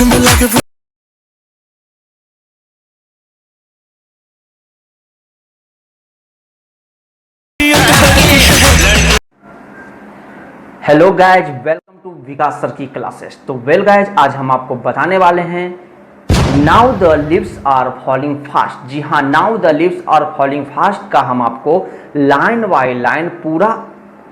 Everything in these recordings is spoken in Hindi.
Hello guys, welcome to Vikas sir की क्लासेस। तो वेल गाइज, आज हम आपको बताने वाले हैं now the leaves are falling fast. जी हाँ, now the leaves are falling fast का हम आपको लाइन बाय लाइन पूरा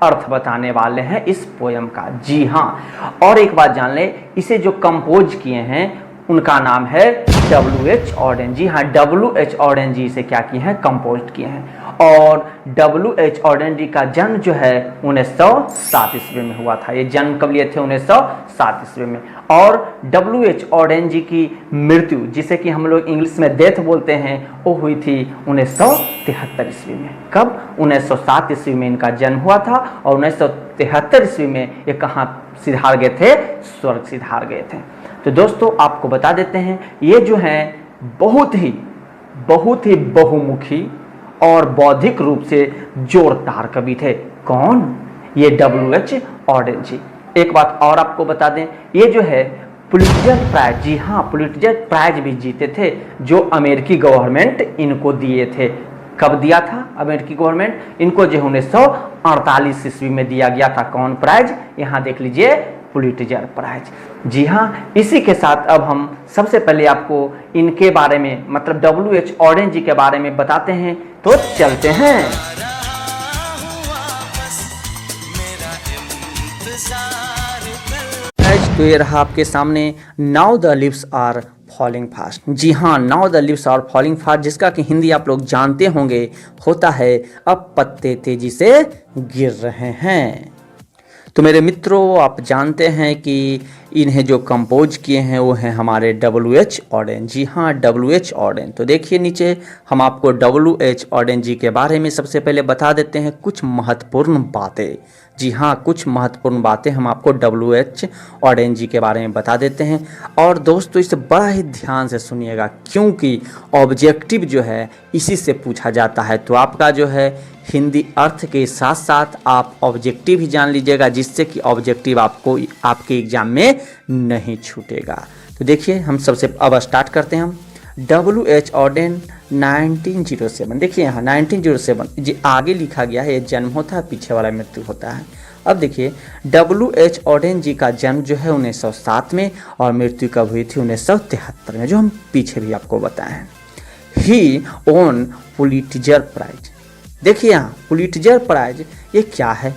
अर्थ बताने वाले हैं इस पोयम का। जी हाँ, और एक बात जान लें, इसे जो कंपोज किए हैं उनका नाम है W.H. ऑर्डेन। जी हाँ, W.H. ऑर्डेन जी इसे क्या किए हैं, कंपोज किए हैं। और W.H. ऑर्डेन जी का जन्म जो है 1907 ईस्वी में हुआ था। ये जन्म कब लिए थे, 1907 ईस्वी में। और W.H. ऑर्डेन जी की मृत्यु, जिसे कि हम लोग इंग्लिश में डेथ बोलते हैं, वो हुई थी 1973 ईस्वी में। कब? 1907 ईस्वी में इनका जन्म हुआ था और 1973 ईस्वी में ये कहाँ सिधार गए थे, स्वर्ग सिधार गए थे। तो दोस्तों आपको बता देते हैं, ये जो है बहुत ही बहुमुखी और बौद्धिक रूप से जोरदार कवि थे। कौन? ये W.H. ऑर्डेन जी। एक बात और आपको बता दें, ये जो है पुलिट्जर प्राइज, जी हाँ, पुलिट्जर प्राइज भी जीते थे, जो अमेरिकी गवर्नमेंट इनको दिए थे। कब दिया था अमेरिकी गवर्नमेंट इनको? जो 1948 ईस्वी में दिया गया था। कौन प्राइज? यहाँ देख लीजिए, पुलिट्जर प्राइज। जी हाँ, इसी के साथ अब हम सबसे पहले आपको इनके बारे में, मतलब W.H. ऑर्डेन जी के बारे में बताते हैं। तो चलते हैं। तो ये रहा आपके सामने now the leaves are falling fast. जी हाँ, now the leaves are falling fast, जिसका कि हिंदी आप लोग जानते होंगे होता है अब पत्ते तेजी से गिर रहे हैं। तो मेरे मित्रों, आप जानते हैं कि इन्हें जो कंपोज किए हैं वो हैं हमारे W.H. ऑर्डेन। जी हाँ, W.H. ऑर्डेन। तो देखिए नीचे हम आपको W.H. ऑर्डेन जी के बारे में सबसे पहले बता देते हैं कुछ महत्वपूर्ण बातें। जी हाँ, कुछ महत्वपूर्ण बातें हम आपको W.H. ऑर्डेन जी के बारे में बता देते हैं। और दोस्तों इसे बड़ा ही ध्यान से सुनिएगा, क्योंकि ऑब्जेक्टिव जो है इसी से पूछा जाता है। तो आपका जो है हिंदी अर्थ के साथ साथ आप ऑब्जेक्टिव ही जान लीजिएगा, जिससे कि ऑब्जेक्टिव आपको आपके एग्जाम में नहीं छूटेगा। तो देखिए हम सबसे अब स्टार्ट करते हैं हम। W.H. ऑर्डेन 1907। देखिए यहाँ 1907 जी आगे लिखा गया है, ये जन्म होता है, पीछे वाला मृत्यु होता है। अब देखिए W.H. ऑर्डेन जी का जन्म जो है 1907 में और मृत्यु कब हुई थी, 1973 में, जो हम पीछे भी आपको बताए हैं। ही ओन पुलिट्जर प्राइज। देखिए यहाँ पुलिट्जर प्राइज ये क्या है,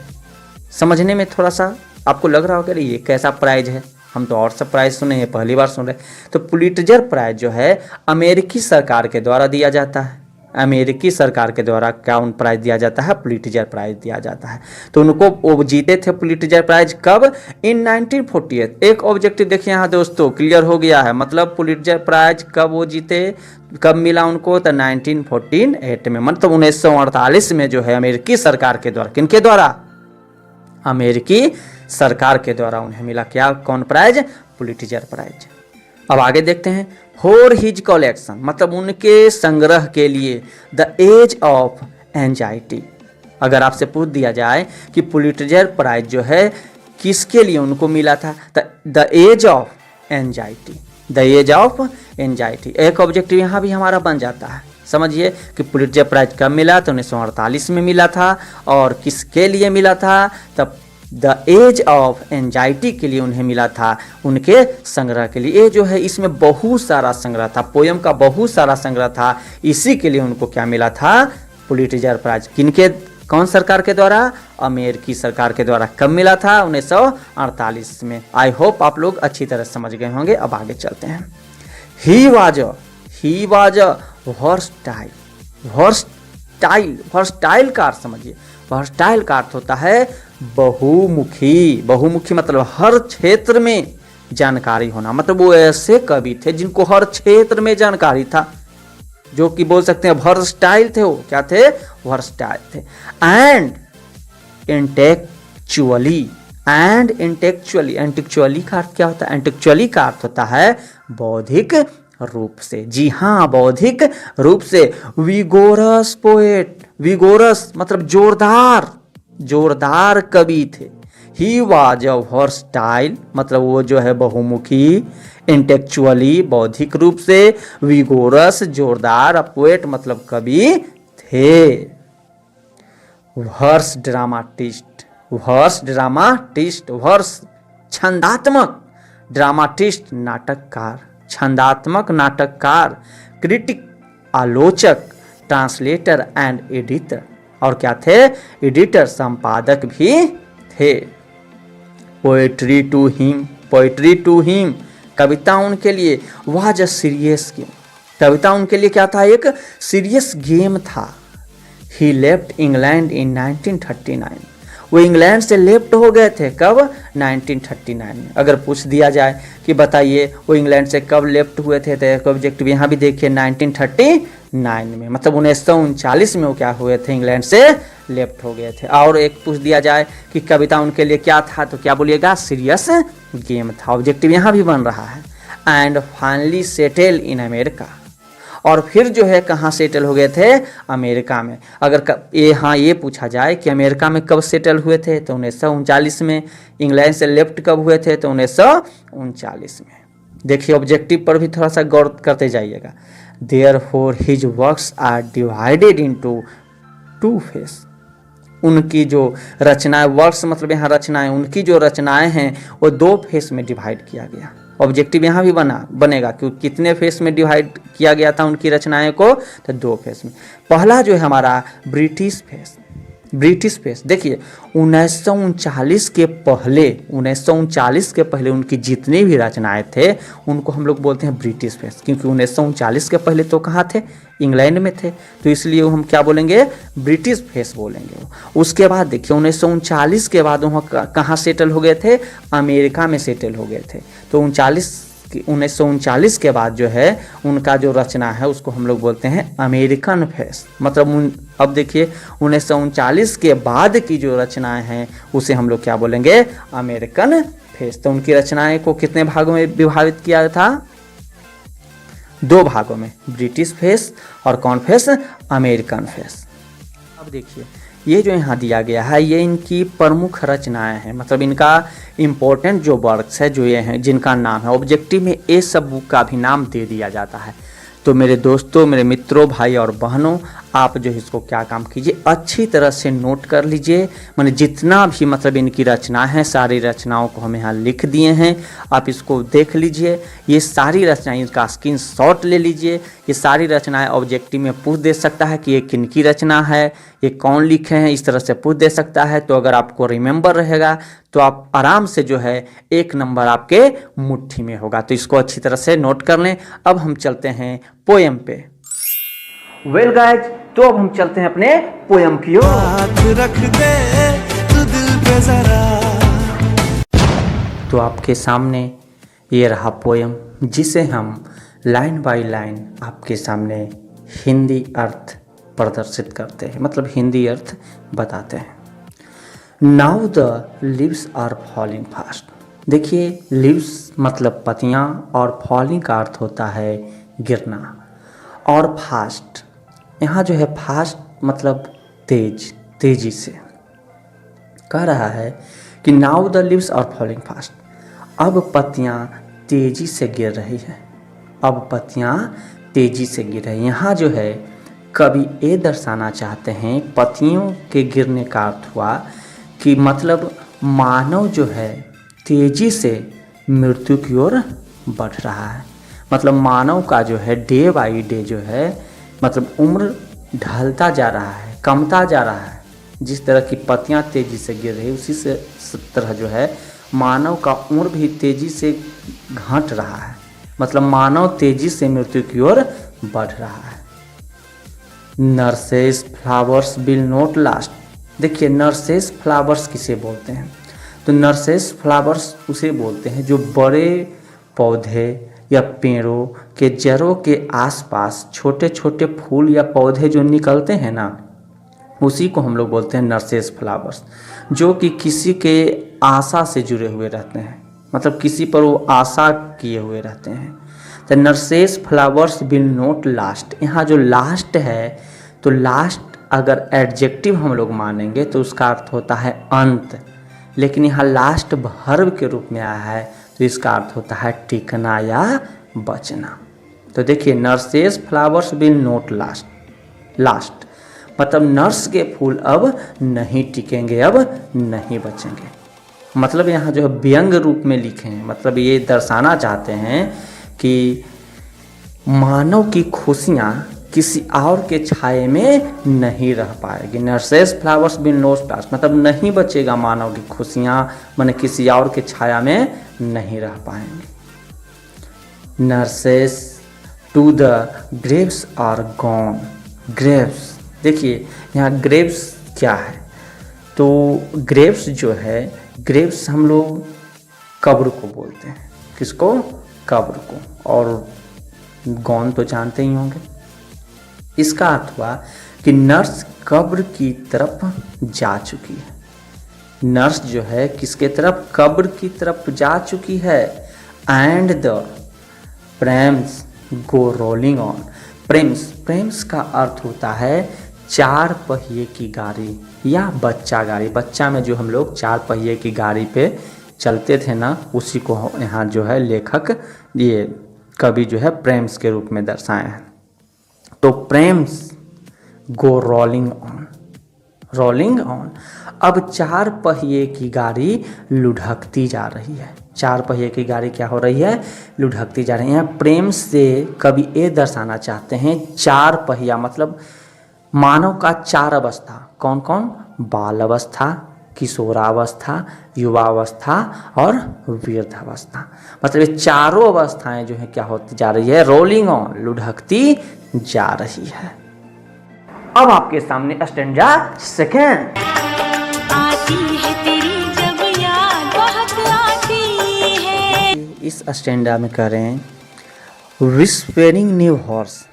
समझने में थोड़ा सा आपको लग रहा होगा ये कैसा प्राइज है, हम तो और सब प्राइज सुने हैं, पहली बार सुन रहे। तो पुलिट्जर प्राइज जो है अमेरिकी सरकार के द्वारा दिया जाता है। अमेरिकी सरकार के द्वारा कौन प्राइज दिया जाता है? पुलिट्जर प्राइज दिया जाता है। तो उनको वो जीते थे पुलिट्जर प्राइज कब? इन 1948। एक ऑब्जेक्टिव देखिए यहाँ दोस्तों क्लियर हो गया है, मतलब पुलिट्जर प्राइज कब वो जीते, कब मिला उनको? तो 1948 में, मतलब 1948 में जो है अमेरिकी सरकार के द्वारा, किनके द्वारा? अमेरिकी सरकार के द्वारा उन्हें मिला क्या, कौन प्राइज? Pulitzer prize. अब आगे देखते हैं। फॉर हिज कलेक्शन, मतलब उनके संग्रह के लिए। The age of anxiety. अगर आपसे पूछ दिया जाए कि पुलिट्जर प्राइज जो है किसके लिए उनको मिला था, the age of anxiety. The age of anxiety एक ऑब्जेक्टिव यहाँ भी हमारा बन जाता है। समझिए कि पुलिट्जर प्राइज कब मिला, तो 1948 में मिला था। और किसके लिए मिला था? तब द एज ऑफ एंजाइटी के लिए उन्हें मिला था, उनके संग्रह के लिए। ये जो है इसमें बहुत सारा संग्रह था, पोयम का बहुत सारा संग्रह था, इसी के लिए उनको क्या मिला था? Pulitzer prize. किनके, कौन सरकार के द्वारा? अमेरिकी सरकार के द्वारा। कब मिला था? 1948 में। आई होप आप लोग अच्छी तरह समझ गए होंगे। अब आगे चलते हैं। He was versatile. वर्सटाइल का अर्थ समझिए। वर्सटाइल का अर्थ होता है बहुमुखी। बहुमुखी मतलब हर क्षेत्र में जानकारी होना, मतलब वो ऐसे कवि थे जिनको हर क्षेत्र में जानकारी था, जो कि बोल सकते हैं वर्सटाइल थे। वो क्या थे? वर्सटाइल थे। एंड इंटेलेक्चुअली का अर्थ क्या होता है? इंटेलेक्चुअली का अर्थ होता है बौद्धिक रूप से। जी हाँ, बौद्धिक रूप से। Vigorous poet. विगोरस मतलब जोरदार कवि थे। ही वाज अ वर्सटाइल, मतलब वो जो है बहुमुखी, इंटेलेक्चुअली बौद्धिक रूप से, विगोरस जोरदार, अ पोएट मतलब कवि थे। Verse dramatist, verse dramatist, verse छंदात्मक, ड्रामाटिस्ट नाटककार, छंदात्मक नाटककार, क्रिटिक आलोचक, ट्रांसलेटर एंड एडिटर, और क्या थे, एडिटर संपादक भी थे। Poetry to him, poetry to him, कविता उनके लिए वाज अ सीरियस गेम, कविता उनके लिए क्या था, एक सीरियस गेम था। ही लेफ्ट इंग्लैंड इन 1939, वो इंग्लैंड से लेफ्ट हो गए थे कब, 1939 में। अगर पूछ दिया जाए कि बताइए वो इंग्लैंड से कब लेफ्ट हुए थे, तो एक ऑब्जेक्टिव यहाँ भी देखिए 1939 में, मतलब 1939 में वो क्या हुए थे, इंग्लैंड से लेफ्ट हो गए थे। और एक पूछ दिया जाए कि कविता उनके लिए क्या था, तो क्या बोलिएगा, सीरियस गेम था। ऑब्जेक्टिव यहाँ भी बन रहा है। And finally settle in America, और फिर जो है कहाँ सेटल हो गए थे, अमेरिका में। अगर ये पूछा जाए कि अमेरिका में कब सेटल हुए थे, तो 1939 में। इंग्लैंड से लेफ्ट कब हुए थे, तो 1939 में। देखिए ऑब्जेक्टिव पर भी थोड़ा सा गौर करते जाइएगा। Therefore his works are divided into two phase, उनकी जो रचनाएं, वर्क्स मतलब यहाँ रचनाएं, उनकी जो रचनाएं हैं वो दो फेस में डिवाइड किया गया। ऑब्जेक्टिव यहाँ भी बनेगा कि कितने फेस में डिवाइड किया गया था उनकी रचनाएं को, तो दो फेस में। पहला जो है हमारा ब्रिटिश फेस, ब्रिटिश फेस देखिए 1939 के पहले, 1939 के पहले उनकी जितनी भी रचनाएं थे उनको हम लोग बोलते हैं ब्रिटिश फेस, क्योंकि 1939 के पहले तो कहाँ थे, इंग्लैंड में थे, तो इसलिए हम क्या बोलेंगे, ब्रिटिश फेस बोलेंगे। उसके बाद देखिए 1939 के बाद वहाँ कहाँ सेटल हो गए थे, अमेरिका में सेटल हो गए थे। तो 1939 के बाद जो है उनका जो रचना है उसको हम लोग बोलते हैं अमेरिकन फेस। मतलब अब देखिए 1939 के बाद की जो रचनाएं हैं उसे हम लोग क्या बोलेंगे, अमेरिकन फेस। तो उनकी रचनाएं को कितने भागों में विभाजित किया था, दो भागों में, ब्रिटिश फेस और कौन फेस, अमेरिकन फेस। अब देखिए ये जो यहाँ दिया गया है ये इनकी प्रमुख रचनाएं हैं, मतलब इनका इम्पोर्टेंट जो वर्क्स है जो ये हैं जिनका नाम है। ऑब्जेक्टिव में ये सब बुक का भी नाम दे दिया जाता है। तो मेरे दोस्तों, मेरे मित्रों, भाई और बहनों, आप जो इसको क्या काम कीजिए, अच्छी तरह से नोट कर लीजिए। मैंने जितना भी मतलब इनकी रचना है सारी रचनाओं को हम यहाँ लिख दिए हैं, आप इसको देख लीजिए। ये सारी रचनाएं, इनका स्क्रीनशॉट ले लीजिए। ये सारी रचनाएं ऑब्जेक्टिव में पूछ दे सकता है कि ये किन की रचना है, ये कौन लिखे हैं, इस तरह से पूछ दे सकता है। तो अगर आपको रिमेंबर रहेगा तो आप आराम से जो है 1 नंबर आपके मुट्ठी में होगा। तो इसको अच्छी तरह से नोट कर लें। अब हम चलते हैं पोएम पे। वेल गाइज, तो अब हम चलते हैं अपने पोएम की ओर। हाथ रख दे तू दिल पे जरा। तो आपके सामने ये रहा पोएम, जिसे हम लाइन बाय लाइन आपके सामने हिंदी अर्थ प्रदर्शित करते हैं, मतलब हिंदी अर्थ बताते हैं। Now the leaves are falling fast. देखिए लीव्स मतलब पत्तियां और फॉलिंग का अर्थ होता है गिरना, और फास्ट यहाँ जो है फास्ट मतलब तेज, तेजी से। कह रहा है कि now the leaves are falling fast, अब पत्तियां तेजी से गिर रही है, अब पत्तियां तेजी से गिर रही है। यहाँ जो है कवि ये दर्शाना चाहते हैं, पत्तियों के गिरने का अर्थ हुआ कि मतलब मानव जो है तेजी से मृत्यु की ओर बढ़ रहा है। मतलब मानव का जो है डे बाई डे जो है मतलब उम्र ढलता जा रहा है, कमता जा रहा है। जिस तरह की पत्तियां तेजी से गिर रही उसी से तरह जो है मानव का उम्र भी तेजी से घट रहा है। मतलब मानव तेजी से मृत्यु की ओर बढ़ रहा है। Nurses flowers will not last. देखिए नर्सेस फ्लावर्स किसे बोलते हैं, तो नर्सेस फ्लावर्स उसे बोलते हैं जो बड़े पौधे या पेड़ों के जड़ों के आसपास छोटे छोटे फूल या पौधे जो निकलते हैं ना, उसी को हम लोग बोलते हैं नर्सेस फ्लावर्स, जो कि किसी के आशा से जुड़े हुए रहते हैं, मतलब किसी पर वो आशा किए हुए रहते हैं। तो nurses flowers will not last, यहाँ जो लास्ट है तो लास्ट अगर एडजेक्टिव हम लोग मानेंगे तो उसका अर्थ होता है अंत, लेकिन यहाँ लास्ट वर्ब के रूप में आया है, तो इसका अर्थ होता है टिकना या बचना। तो देखिए, nurses flowers will not last, मतलब नर्स के फूल अब नहीं टिकेंगे, अब नहीं बचेंगे। मतलब यहाँ जो है व्यंग रूप में लिखे हैं, मतलब ये दर्शाना चाहते हैं कि मानव की खुशियाँ किसी और के छाए में नहीं रह पाएगी। Nurses flowers will not last, मतलब नहीं बचेगा मानव की खुशियाँ, माने किसी और के छाया में नहीं रह पाएंगे। Nurses to the graves are gone. Graves, देखिए यहाँ ग्रेव्स क्या है, तो ग्रेव्स जो है, ग्रेव्स हम लोग कब्र को बोलते हैं। किसको? कब्र को। और गॉन तो जानते ही होंगे। इसका अर्थ हुआ कि नर्स कब्र की तरफ जा चुकी है। नर्स जो है किसके तरफ? कब्र की तरफ जा चुकी है। And the Prem's go rolling on. Prem's का अर्थ होता है चार पहिए की गाड़ी या बच्चा गाड़ी। बच्चा में जो हम लोग चार पहिए की गाड़ी पे चलते थे ना, उसी को यहाँ जो है लेखक, ये कवि जो है प्रेम्स के रूप में दर्शाए हैं। तो प्रेम्स गो रोलिंग ऑन। अब चार पहिए की गाड़ी लुढ़कती जा रही है। चार पहिए की गाड़ी क्या हो रही है? लुढ़कती जा रही है। प्रेम से कवि ये दर्शाना चाहते हैं चार पहिया, मतलब मानव का चार अवस्था। कौन कौन? बाल अवस्था, किशोरावस्था, युवावस्था और वृद्धावस्था। मतलब ये चारों अवस्थाएं जो है क्या होती जा रही है? रोलिंग ऑन, लुढ़कती जा रही है। अब आपके सामने स्टैंजा सेकेंड। आती है तेरी जब याद बहुत आती है। इस स्टैंडा में कह रहे हैं विस्पेरिंग न्यू हॉर्स।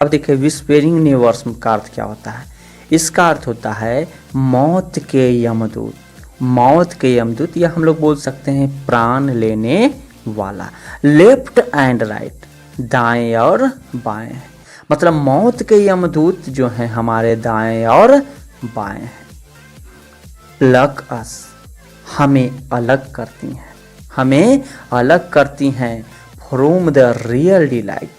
अब देखिए, विस्पेरिंग न्यू हॉर्स का अर्थ क्या होता है? इसका अर्थ होता है मौत के यमदूत। मौत के यमदूत, या हम लोग बोल सकते हैं प्राण लेने वाला। लेफ्ट एंड राइट, दाएं और बाएं, मतलब मौत के यमदूत जो हैं हमारे दाएं और बाएं हैं। प्लक अस, हमें अलग करती हैं, हमें अलग करती हैं फ्रॉम द रियल डिलाइट,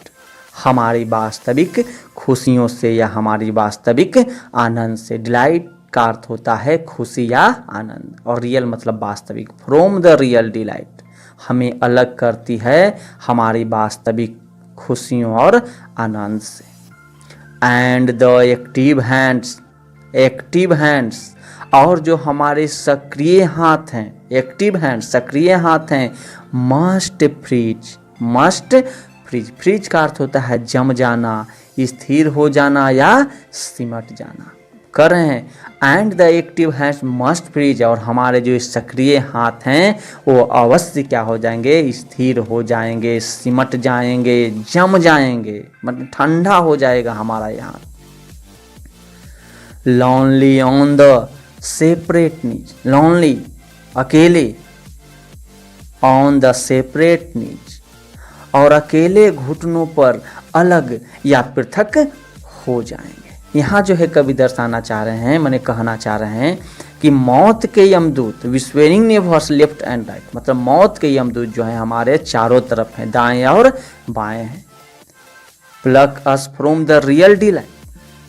हमारी वास्तविक खुशियों से या हमारी वास्तविक आनंद से। डिलाइट का अर्थ होता है खुशी या आनंद, और रियल मतलब वास्तविक। फ्रॉम द रियल डिलाइट, हमें अलग करती है हमारी वास्तविक खुशियों और आनंद से। एंड द एक्टिव हैंड्स, और जो हमारे सक्रिय हाथ हैं, एक्टिव हैंड्स सक्रिय हाथ हैं, मस्ट फ्रीज। फ्रीज का अर्थ होता है जम जाना, स्थिर हो जाना या सिमट जाना। कर रहे हैं and the active hands must freeze, और हमारे जो सक्रिय हाथ हैं वो अवश्य क्या हो जाएंगे? स्थिर हो जाएंगे, सिमट जाएंगे, जम जाएंगे, मतलब ठंडा हो जाएगा हमारा ये हाथ। Lonely on the separate knees, lonely अकेले, ऑन द सेपरेट नीज, और अकेले घुटनों पर अलग या पृथक हो जाएंगे। यहाँ जो है कवि दर्शाना चाह रहे हैं, मैंने कहना चाह रहे हैं कि मौत के यमदूत, whispering neighbours left and right, मतलब मौत के यमदूत जो है हमारे चारों तरफ हैं, दाएं और बाएं हैं। Pluck us from the real delight,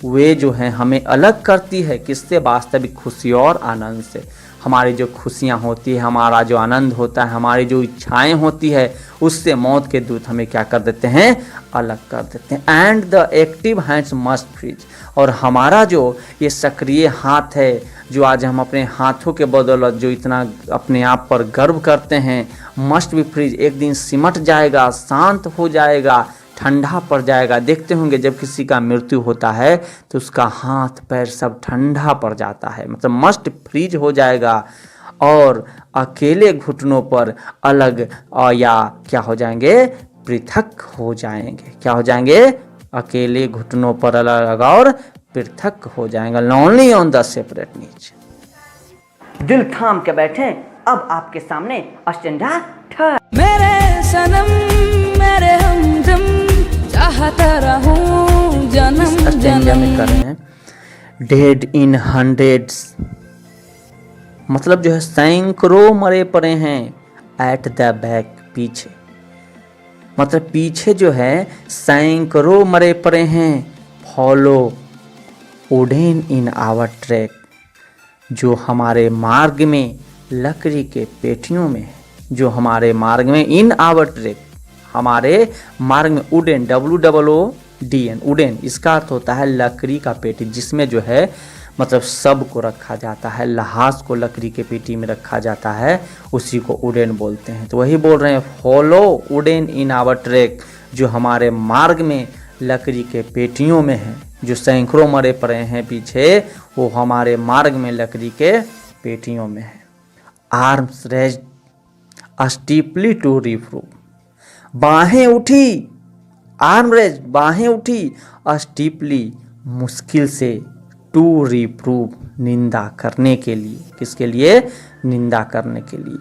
वे जो है हमें अलग करती है किससे? वास्तविक खुशी और आनंद से। हमारी जो खुशियाँ होती है, हमारा जो आनंद होता है, हमारी जो इच्छाएं होती है, उससे मौत के दूत हमें क्या कर देते हैं? अलग कर देते हैं। And the active hands must freeze, और हमारा जो ये सक्रिय हाथ है, जो आज हम अपने हाथों के बदौलत जो इतना अपने आप पर गर्व करते हैं, मस्ट बी फ्रीज, एक दिन सिमट जाएगा, शांत हो जाएगा, ठंडा पड़ जाएगा। देखते होंगे जब किसी का मृत्यु होता है तो उसका हाथ पैर सब ठंडा पड़ जाता है, मतलब मस्ट फ्रीज हो जाएगा, और अकेले घुटनों पर अलग या क्या हो जाएंगे? पृथक हो जाएंगे। क्या हो जाएंगे? अकेले घुटनों पर अलग और पृथक हो जाएंगे। लॉनली ऑन द सेपरेट नीच। दिल थाम के बैठे, अब आपके सामने स्टैंजा थर्ड। मेरे सनम मेरे हमदम चाहता रहूं जन्म। इस स्टैंजा में कर रहे हैं डेड इन हंड्रेड्स मतलब जो है सैकड़ों मरे पड़े हैं एट द बैक, पीछे, मतलब पीछे जो है सैकड़ों मरे पड़े हैं। Follow wooden in our track, जो हमारे मार्ग में लकड़ी के पेटियों में है, जो हमारे मार्ग में, इन आवर ट्रैक, हमारे मार्ग में, वुडन, WOODN, वुडन, इसका अर्थ होता है लकड़ी का पेटी, जिसमें जो है मतलब सब को रखा जाता है, लहाज को लकड़ी के पेटी में रखा जाता है, उसी को वुडन बोलते हैं। तो वही बोल रहे हैं, follow wooden in our track, जो हमारे मार्ग में लकड़ी के पेटियों में है, जो सैकड़ों मरे पड़े हैं पीछे, वो हमारे मार्ग में लकड़ी के पेटियों में है। आर्म्स रेज्ड स्टीपली टू रिप्रूव, बाहें उठी, आर्म रेज, बाहें उठी, स्टीपली, मुश्किल से, टू रिप्रूव, निंदा करने के लिए, किसके लिए, निंदा करने के लिए।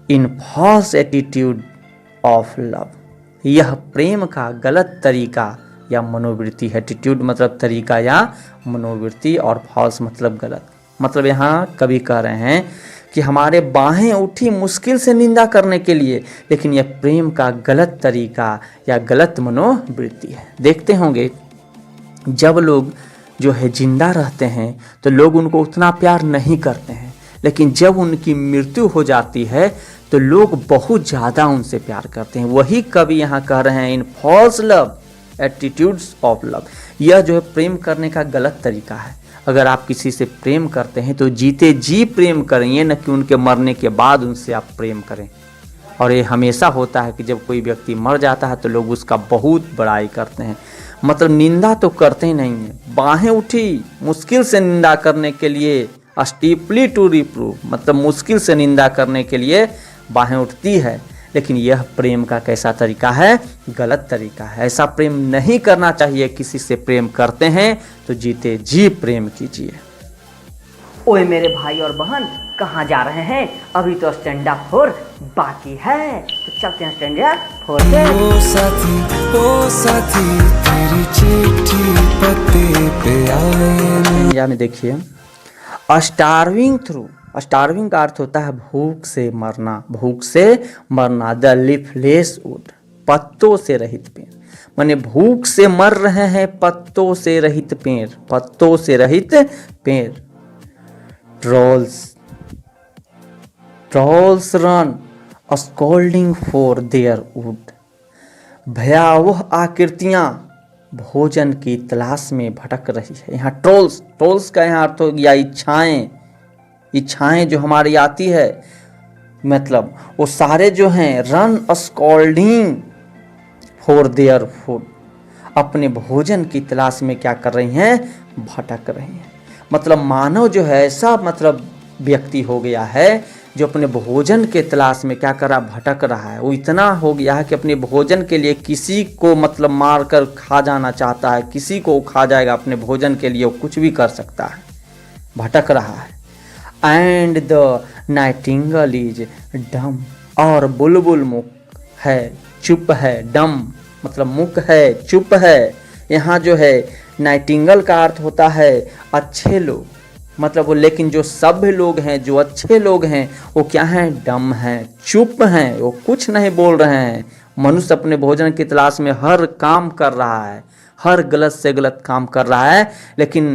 इन फॉल्स एटीट्यूड ऑफ लव, यह प्रेम का गलत तरीका या मनोवृत्ति है। एटीट्यूड मतलब तरीका या मनोवृत्ति, और फॉल्स मतलब गलत। मतलब यहाँ कवि कह रहे हैं कि हमारे बाहें उठी मुश्किल से निंदा करने के लिए, लेकिन यह प्रेम का गलत तरीका या गलत मनोवृत्ति है। देखते होंगे जब लोग जो है जिंदा रहते हैं तो लोग उनको उतना प्यार नहीं करते हैं, लेकिन जब उनकी मृत्यु हो जाती है तो लोग बहुत ज़्यादा उनसे प्यार करते हैं। वही कवि यहाँ कह रहे हैं, in false love attitudes of love, यह जो है प्रेम करने का गलत तरीका है। अगर आप किसी से प्रेम करते हैं तो जीते जी प्रेम करेंगे, न कि उनके मरने के बाद उनसे आप प्रेम करें। और ये हमेशा होता है कि जब कोई व्यक्ति मर जाता है तो लोग उसका बहुत बड़ाई करते हैं, मतलब निंदा तो करते ही नहीं है। बाहें उठी मुश्किल से निंदा करने के लिए, स्टीपली टू रिप्रूव, मतलब मुश्किल से निंदा करने के लिए बाहें उठती है, लेकिन यह प्रेम का कैसा तरीका है, गलत तरीका है। ऐसा प्रेम नहीं करना चाहिए। किसी से प्रेम करते हैं तो जीते जी प्रेम कीजिए। ओए मेरे भाई और बहन, कहाँ जा रहे हैं? अभी तो स्टैंड अप 4 बाकी है, तो चलते हैं स्टैंड अप 4 पे। ओ साथी तेरी चिट्ठी पते पे आए। या में देखिए, स्टार्विंग थ्रू, स्टार्विंग का अर्थ होता है भूख से मरना, भूख से मरना। द लीफलेस वुड, पत्तों से रहित पेड़, माने भूख से मर रहे हैं पत्तों से रहित पेड़, पत्तों से रहित पेड़। Trolls run scolding for their would, भयावह आकृतियां भोजन की तलाश में भटक रही है। यहाँ ट्रोल्स का यहाँ अर्थ हो गया इच्छाएं, इच्छाएं जो हमारी आती है, मतलब वो सारे जो हैं run scolding for their food, अपने भोजन की तलाश में क्या कर रही हैं, भटक रही हैं। मतलब मानव जो है ऐसा मतलब व्यक्ति हो गया है जो अपने भोजन के तलाश में क्या कर रहा, भटक रहा है। वो इतना हो गया है कि अपने भोजन के लिए किसी को मतलब मार कर खा जाना चाहता है, किसी को खा जाएगा अपने भोजन के लिए, वो कुछ भी कर सकता है, भटक रहा है। And the Nightingale is dumb, और बुलबुल मुक है, चुप है। डम मतलब मुक है, चुप है। यहाँ जो है नाइटिंगल का अर्थ होता है अच्छे लोग, मतलब वो, लेकिन जो सभ्य लोग हैं, जो अच्छे लोग हैं, वो क्या हैं, डम हैं, चुप हैं, वो कुछ नहीं बोल रहे हैं। मनुष्य अपने भोजन की तलाश में हर काम कर रहा है, हर गलत से गलत काम कर रहा है, लेकिन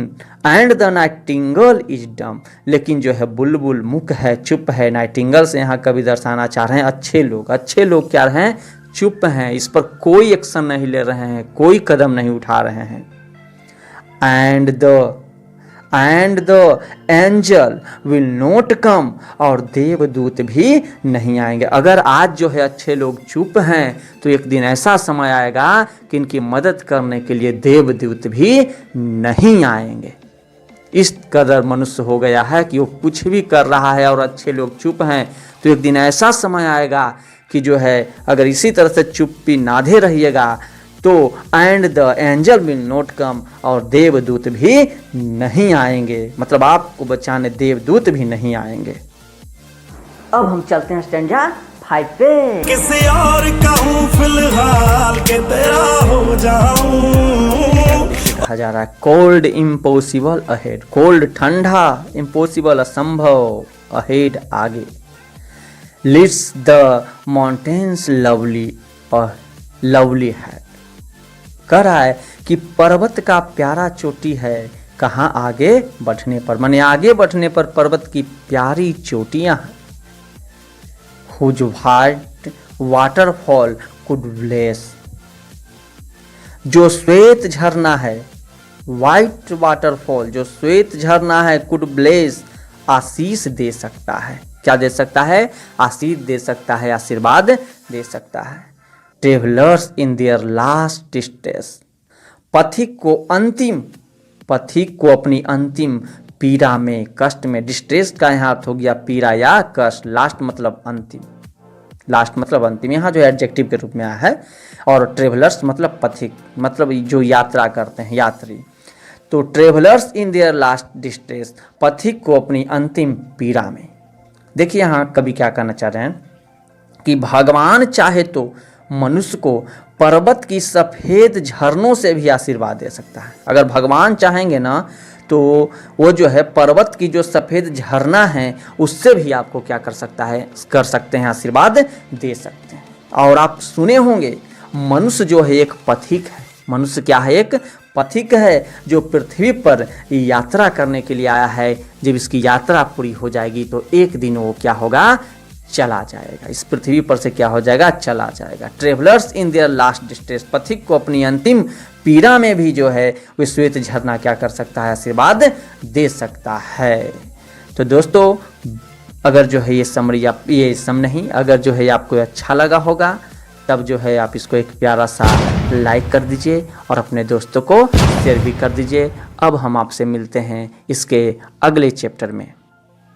and the Nightingale is dumb, लेकिन जो है बुलबुल मुक है, चुप है। नाइटिंगल से यहाँ कवि दर्शाना चाह रहे हैं अच्छे लोग। अच्छे लोग क्या हैं, चुप हैं, इस पर कोई एक्शन नहीं ले रहे हैं, कोई कदम नहीं उठा रहे हैं। And the angel will not come, और देवदूत भी नहीं आएंगे। अगर आज जो है अच्छे लोग चुप हैं तो एक दिन ऐसा समय आएगा कि इनकी मदद करने के लिए देवदूत भी नहीं आएंगे। इस कदर मनुष्य हो गया है कि वो कुछ भी कर रहा है और अच्छे लोग चुप हैं, तो एक दिन ऐसा समय आएगा कि जो है अगर इसी तरह से चुप्पी नाधे रहिएगा तो and the angel will not come, और देवदूत भी नहीं आएंगे, मतलब आपको बचाने देवदूत भी नहीं आएंगे। अब हम चलते हैं स्टैंजा 5 पे। किसी और का हूँ फिलहाल के तेरा हो जाऊं, कहा जा रहा है कोल्ड इम्पॉसिबल अहेड, कोल्ड ठंडा, इम्पॉसिबल असंभव, अहेड आगे। लिट्स द माउंटेन्स लवली और लवली है, कह रहा है कि पर्वत का प्यारा चोटी है, कहाँ आगे बढ़ने पर, माने आगे बढ़ने पर पर्वत की प्यारी चोटियां हैं। Whose white waterfall could bless, जो श्वेत झरना है, वाइट वाटरफॉल जो श्वेत झरना है, कुड ब्लेस आशीष दे सकता है, क्या दे सकता है, आशीष दे सकता है, आशीर्वाद दे सकता है। Travellers in their last stage, पथिक को अंतिम, पथिक को अपनी अंतिम पीड़ा में, कष्ट में, डिस्ट्रेस का यहाँ अर्थ हो गया पीड़ा या कष्ट, लास्ट मतलब अंतिम, लास्ट मतलब अंतिम, यहाँ जो एडजेक्टिव के रूप में आया है, और ट्रेवलर्स मतलब पथिक, मतलब जो यात्रा करते हैं, यात्री। तो travellers in their last distress, पथिक को अपनी अंतिम पीड़ा में। देखिए यहाँ कवि क्या कहना चाह रहे हैं कि भगवान चाहे तो मनुष्य को पर्वत की सफ़ेद झरनों से भी आशीर्वाद दे सकता है। अगर भगवान चाहेंगे ना तो वो जो है पर्वत की जो सफ़ेद झरना है उससे भी आपको क्या कर सकता है, कर सकते हैं, आशीर्वाद दे सकते हैं। और आप सुने होंगे मनुष्य जो है एक पथिक है, मनुष्य क्या है, एक पथिक है जो पृथ्वी पर यात्रा करने के लिए आया है। जब इसकी यात्रा पूरी हो जाएगी तो एक दिन वो क्या होगा, चला जाएगा, इस पृथ्वी पर से क्या हो जाएगा, चला जाएगा। Travellers in their last distress, पथिक को अपनी अंतिम पीड़ा में भी जो है वो श्वेत झरना क्या कर सकता है, आशीर्वाद दे सकता है। तो दोस्तों अगर जो है ये समरी, आप ये सम नहीं, अगर जो है आपको अच्छा लगा होगा तब जो है आप इसको एक प्यारा सा लाइक कर दीजिए और अपने दोस्तों को शेयर भी कर दीजिए। अब हम आपसे मिलते हैं इसके अगले चैप्टर में।